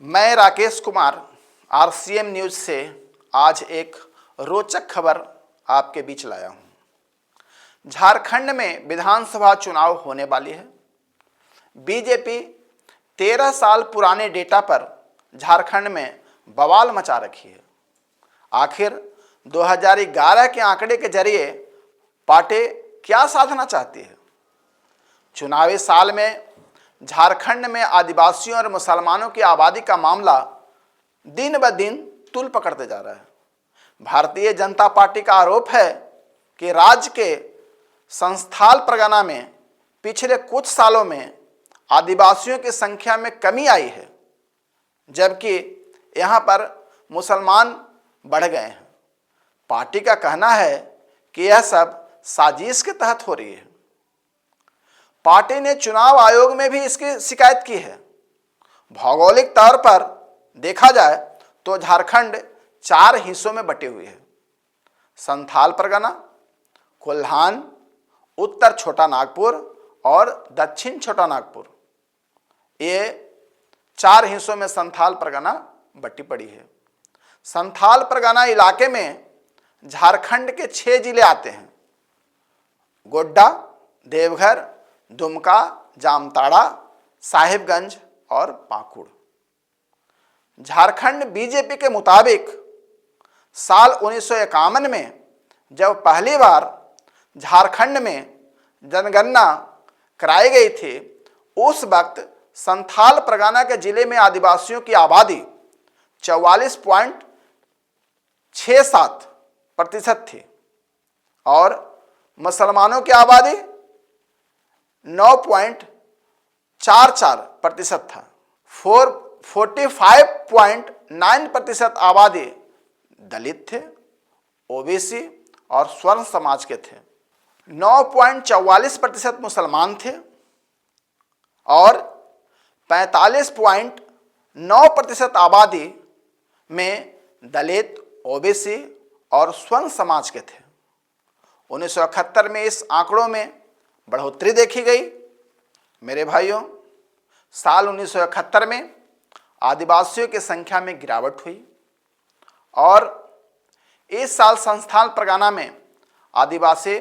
मैं Rakesh Kumar RCM news से आज एक रोचक खबर आपके बीच लाया हूं। झारखंड में विधानसभा चुनाव होने वाली है। बीजेपी 13 साल पुराने डेटा पर झारखंड में बवाल मचा रखी है। आखिर 2011 के आंकड़े के जरिए पार्टी क्या साधना चाहती है? चुनावी साल में झारखंड में आदिवासियों और मुसलमानों की आबादी का मामला दिन ब दिन तूल पकड़ते जा रहा है। भारतीय जनता पार्टी का आरोप है कि राज्य के संस्थाल परगना में पिछले कुछ सालों में आदिवासियों की संख्या में कमी आई है, जबकि यहां पर मुसलमान बढ़ गए हैं। पार्टी का कहना है कि यह सब साजिश के तहत हो रही है। पार्टी ने चुनाव आयोग में भी इसकी शिकायत की है। भौगोलिक तौर पर देखा जाए तो झारखंड 4 हिस्सों में बटे हुए है। संथाल परगना, कोल्हान, उत्तर छोटा नागपुर और दक्षिण छोटा नागपुर, ये 4 हिस्सों में संथाल परगना बटी पड़ी है। संथाल परगना इलाके में झारखंड के 6 जिले आते हैं: गोड्डा, देवघर, दुमका, जामताड़ा, साहिबगंज और पाकुड़। झारखंड बीजेपी के मुताबिक साल 1951 में जब पहली बार झारखंड में जनगणना कराई गई थी, उस वक्त संथाल परगना के जिले में आदिवासियों की आबादी 44.67% थी और मुसलमानों की आबादी 9.44% था। 45.9% आबादी दलित थे, ओबीसी और स्वर्ण समाज के थे। 9.44% मुसलमान थे और 45.9% आबादी में दलित, ओबीसी और स्वर्ण समाज के थे। 1971 में इस आंकड़ों में बढ़ोतरी देखी गई। मेरे भाइयों, साल 1971 में आदिवासियों की संख्या में गिरावट हुई और इस साल संथाल परगना में आदिवासी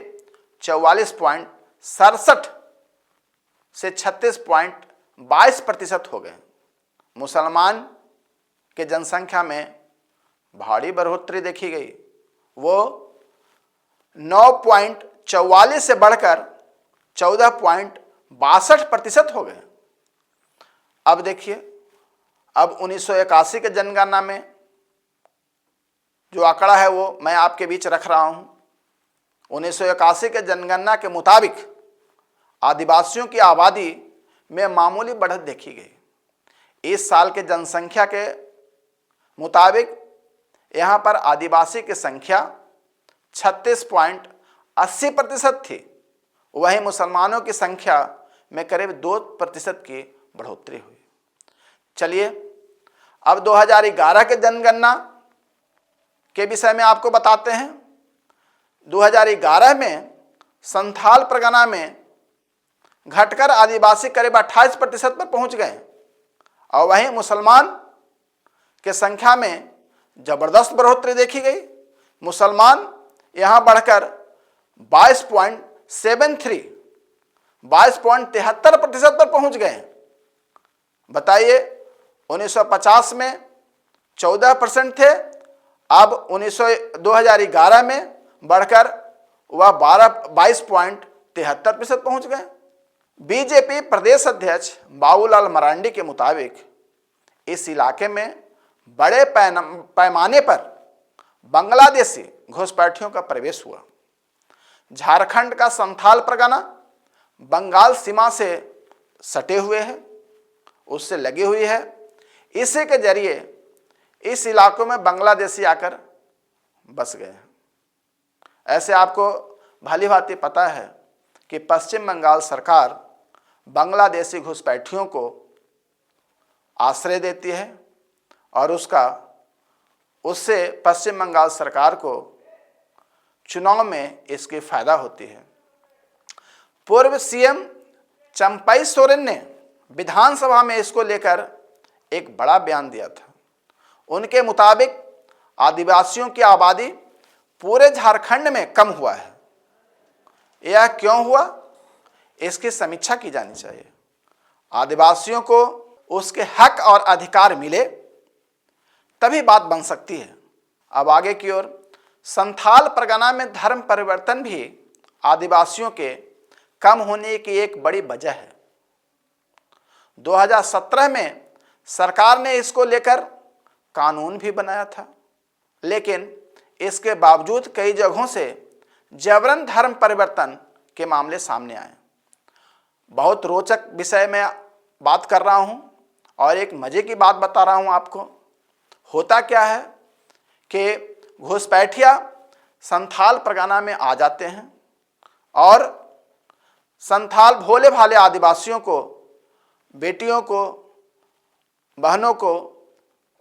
44.67 से 36.22% हो गए। मुसलमान के जनसंख्या में भारी बढ़ोतरी देखी गई। वो 9.44 से बढ़कर 14.62% हो गए। अब देखिए, अब 1981 के जनगणना में जो आंकड़ा है वो मैं आपके बीच रख रहा हूं। 1981 के जनगणना के मुताबिक आदिवासियों की आबादी में मामूली बढ़त देखी गई। इस साल के जनसंख्या के मुताबिक यहां पर आदिवासी की संख्या 36.80% थी। वहीं मुसलमानों की संख्या में करीब 2% की बढ़ोतरी हुई। चलिए अब 2011 के जनगणना के विषय में आपको बताते हैं। 2011 में संथाल परगना में घटकर आदिवासी करीब 28% पर पहुंच गए और वहीं मुसलमान के संख्या में जबरदस्त बढ़ोतरी देखी गई। मुसलमान यहां बढ़कर 22.73% पर पहुंच गए। बताइए, 1950 में 14% थे, अब 2011 में बढ़कर वह 22.73% पहुंच गए। बीजेपी प्रदेश अध्यक्ष बाबूलाल मरांडी के मुताबिक इस इलाके में बड़े पैमाने पर बांग्लादेशी घुसपैठियों का प्रवेश हुआ। झारखंड का संथाल परगना बंगाल सीमा से सटे हुए है, उससे लगी हुई है। इसी के जरिए इस इलाकों में बांग्लादेशी आकर बस गए हैं। ऐसे आपको भली भांति पता है कि पश्चिम बंगाल सरकार बांग्लादेशी घुसपैठियों को आश्रय देती है और उससे पश्चिम बंगाल सरकार को चुनाव में इसकी फायदा होती है। पूर्व सीएम चंपई सोरेन ने विधानसभा में इसको लेकर एक बड़ा बयान दिया था। उनके मुताबिक आदिवासियों की आबादी पूरे झारखंड में कम हुआ है। यह क्यों हुआ, इसकी समीक्षा की जानी चाहिए। आदिवासियों को उसके हक और अधिकार मिले तभी बात बन सकती है। अब आगे की ओर, संथाल परगना में धर्म परिवर्तन भी आदिवासियों के कम होने की एक बड़ी वजह है। 2017 में सरकार ने इसको लेकर कानून भी बनाया था, लेकिन इसके बावजूद कई जगहों से जबरन धर्म परिवर्तन के मामले सामने आए। बहुत रोचक विषय में बात कर रहा हूं और एक मजे की बात बता रहा हूं आपको। होता क्या है कि घुसपैठिया संथाल परगना में आ जाते हैं और संथाल भोले भाले आदिवासियों को, बेटियों को, बहनों को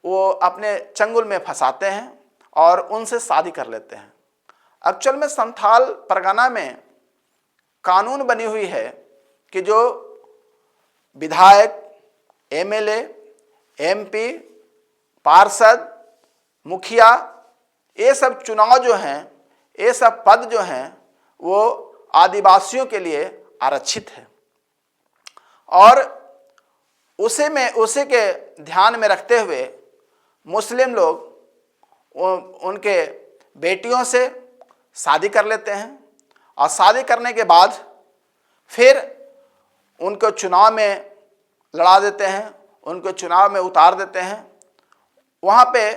वो अपने चंगुल में फंसाते हैं और उनसे शादी कर लेते हैं। एक्चुअल में संथाल परगना में कानून बनी हुई है कि जो विधायक, एमएलए, एमपी, पार्षद, मुखिया, ये सब चुनाव जो हैं, ये सब पद जो हैं वो आदिवासियों के लिए आरक्षित है। और उसी के ध्यान में रखते हुए मुस्लिम लोग उनके बेटियों से शादी कर लेते हैं और शादी करने के बाद फिर उनको चुनाव में लड़ा देते हैं, उनको चुनाव में उतार देते हैं। वहाँ पे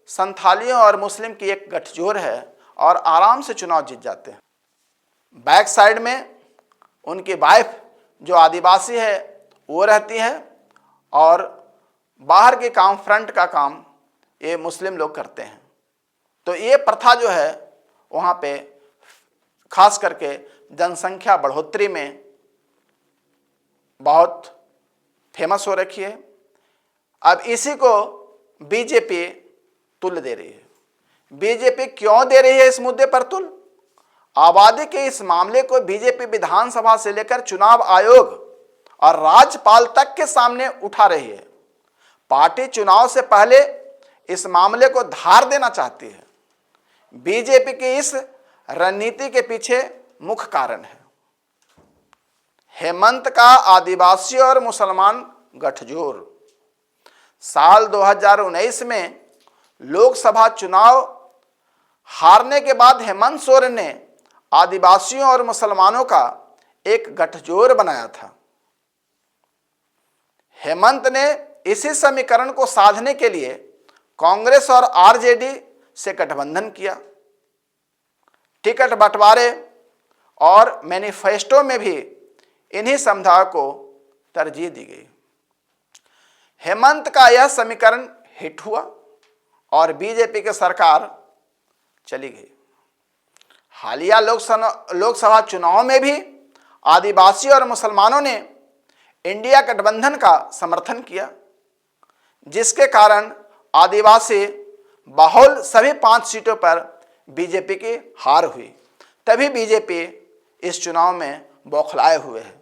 संथालियों और मुस्लिम की एक गठजोड़ है और आराम से चुनाव जीत जाते हैं। बैक साइड में उनकी वाइफ जो आदिवासी है वो रहती है और बाहर के काम, फ्रंट का काम ये मुस्लिम लोग करते हैं। तो ये प्रथा जो है वहाँ पे खास करके जनसंख्या बढ़ोतरी में बहुत फेमस हो रखी है। अब इसी को बीजेपी तुल दे रही है। बीजेपी क्यों दे रही है इस मुद्दे पर तुल? आबादी के इस मामले को बीजेपी विधानसभा से लेकर चुनाव आयोग और राज्यपाल तक के सामने उठा रही है। पार्टी चुनाव से पहले इस मामले को धार देना चाहती है। बीजेपी की इस रणनीति के पीछे मुख्य कारण है हेमंत का आदिवासी और मुसलमान गठजोड़। साल 2019 में लोकसभा चुनाव हारने के बाद हेमंत सोरेन ने आदिवासियों और मुसलमानों का एक गठजोड़ बनाया था। हेमंत ने इसी समीकरण को साधने के लिए कांग्रेस और आरजेडी से गठबंधन किया। टिकट बंटवारे और मैनिफेस्टो में भी इन्हीं समुदायों को तरजीह दी गई। हेमंत का यह समीकरण हिट हुआ और बीजेपी की सरकार चली गई। हालिया लोकसभा चुनाव में भी आदिवासी और मुसलमानों ने इंडिया गठबंधन का समर्थन किया, जिसके कारण आदिवासी बहुल सभी 5 सीटों पर बीजेपी की हार हुई। तभी बीजेपी इस चुनाव में बौखलाए हुए है।